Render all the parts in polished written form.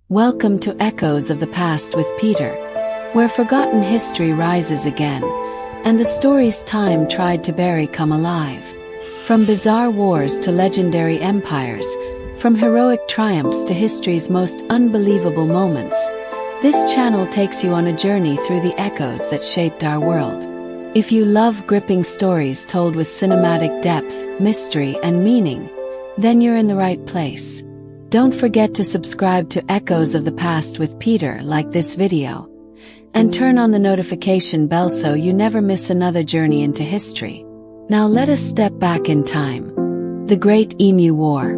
Welcome to Echoes of the Past with Peter, where forgotten history rises again, and the stories time tried to bury come alive. From bizarre wars to legendary empires, from heroic triumphs to history's most unbelievable moments, this channel takes you on a journey through the echoes that shaped our world. If you love gripping stories told with cinematic depth, mystery, and meaning, then you're in the right place. Don't forget to subscribe to Echoes of the Past with Peter, like this video, and turn on the notification bell so you never miss another journey into history. Now let us step back in time. The Great Emu War.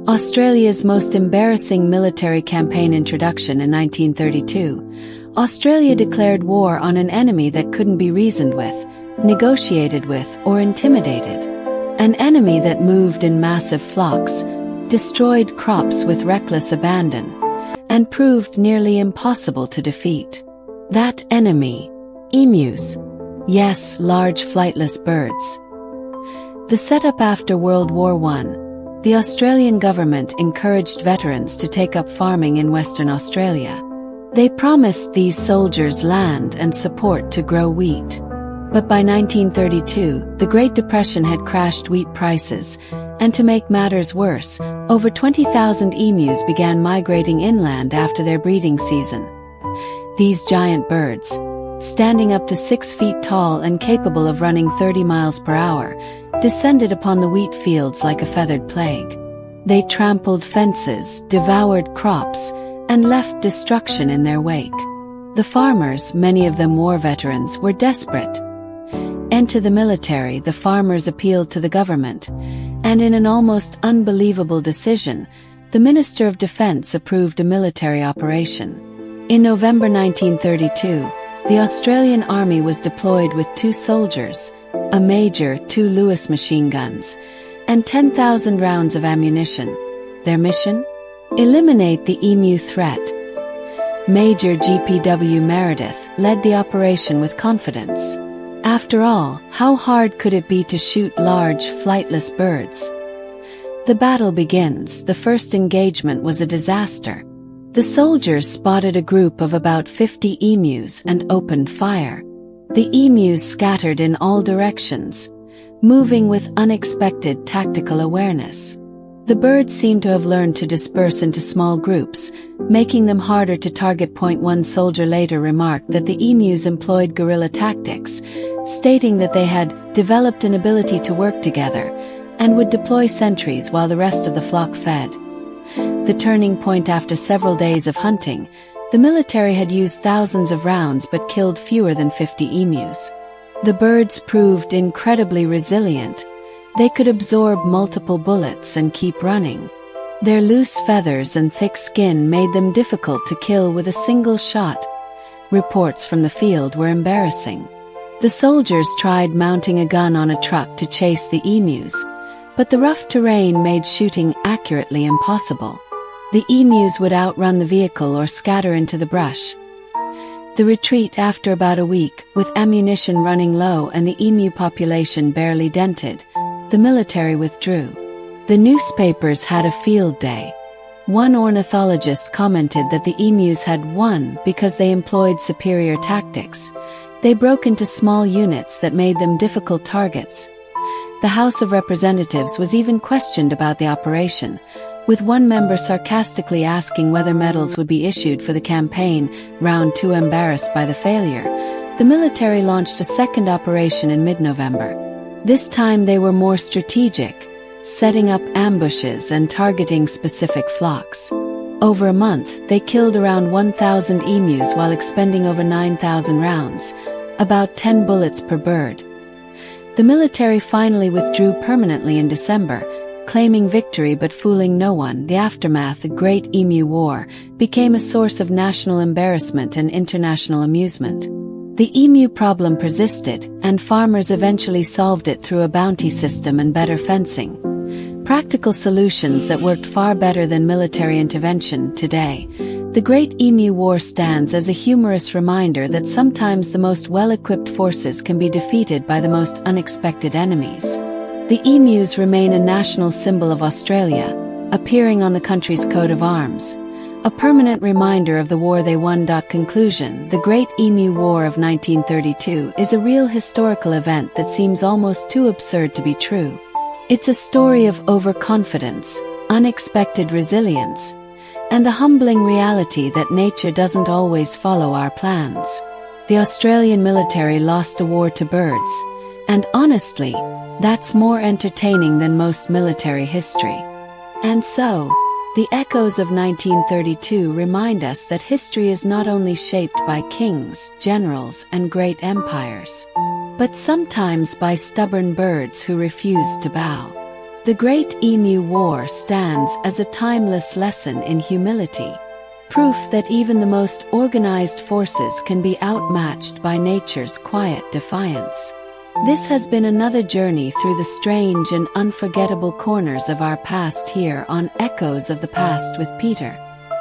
Australia's most embarrassing military campaign introduction in 1932. Australia declared war on an enemy that couldn't be reasoned with, negotiated with, or intimidated. An enemy that moved in massive flocks, destroyed crops with reckless abandon, and proved nearly impossible to defeat. That enemy, emus. Yes, large flightless birds. The setup after World War I, the Australian government encouraged veterans to take up farming in Western Australia. They promised these soldiers land and support to grow wheat. But by 1932, the Great Depression had crashed wheat prices, and to make matters worse, over 20,000 emus began migrating inland after their breeding season. These giant birds, standing up to 6 feet tall and capable of running 30 miles per hour, descended upon the wheat fields like a feathered plague. They trampled fences, devoured crops, and left destruction in their wake. The farmers, many of them war veterans, were desperate. And to the military, the farmers appealed to the government, and in an almost unbelievable decision, the Minister of Defense approved a military operation. In November 1932, the Australian Army was deployed with 2 soldiers, a major, 2 Lewis machine guns, and 10,000 rounds of ammunition. Their mission? Eliminate the emu threat. Major GPW Meredith led the operation with confidence. After all, how hard could it be to shoot large, flightless birds? The battle begins. The first engagement was a disaster. The soldiers spotted a group of about 50 emus and opened fire. The emus scattered in all directions, moving with unexpected tactical awareness. The birds seemed to have learned to disperse into small groups, making them harder to target. One soldier later remarked that the emus employed guerrilla tactics, stating that they had developed an ability to work together and would deploy sentries while the rest of the flock fed. The turning point: after several days of hunting, the military had used thousands of rounds but killed fewer than 50 emus. The birds proved incredibly resilient. They could absorb multiple bullets and keep running. Their loose feathers and thick skin made them difficult to kill with a single shot. Reports from the field were embarrassing. The soldiers tried mounting a gun on a truck to chase the emus, but the rough terrain made shooting accurately impossible. The emus would outrun the vehicle or scatter into the brush. The retreat, after about a week, with ammunition running low and the emu population barely dented, the military withdrew. The newspapers had a field day. One ornithologist commented that the emus had won because they employed superior tactics. They broke into small units that made them difficult targets. The House of Representatives was even questioned about the operation, with one member sarcastically asking whether medals would be issued for the campaign. Round 2. Embarrassed by the failure, the military launched a second operation in mid-November. This time they were more strategic, setting up ambushes and targeting specific flocks. Over a month, they killed around 1,000 emus while expending over 9,000 rounds, about 10 bullets per bird. The military finally withdrew permanently in December, claiming victory but fooling no one. The aftermath, the Great Emu War, became a source of national embarrassment and international amusement. The emu problem persisted, and farmers eventually solved it through a bounty system and better fencing. Practical solutions that worked far better than military intervention. Today, the Great Emu War stands as a humorous reminder that sometimes the most well-equipped forces can be defeated by the most unexpected enemies. The emus remain a national symbol of Australia, appearing on the country's coat of arms, A permanent reminder of the war they won. Conclusion: the Great Emu War of 1932 is a real historical event that seems almost too absurd to be true. It's a story of overconfidence, unexpected resilience, and the humbling reality that nature doesn't always follow our plans. The Australian military lost a war to birds, and honestly, that's more entertaining than most military history. And so, the echoes of 1932 remind us that history is not only shaped by kings, generals, and great empires, but sometimes by stubborn birds who refuse to bow. The Great Emu War stands as a timeless lesson in humility, proof that even the most organized forces can be outmatched by nature's quiet defiance. This has been another journey through the strange and unforgettable corners of our past here on Echoes of the Past with Peter.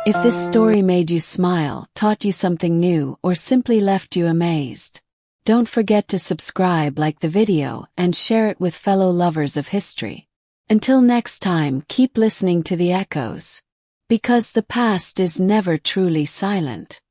If this story made you smile, taught you something new, or simply left you amazed, don't forget to subscribe, like the video, and share it with fellow lovers of history. Until next time, keep listening to the echoes, because the past is never truly silent.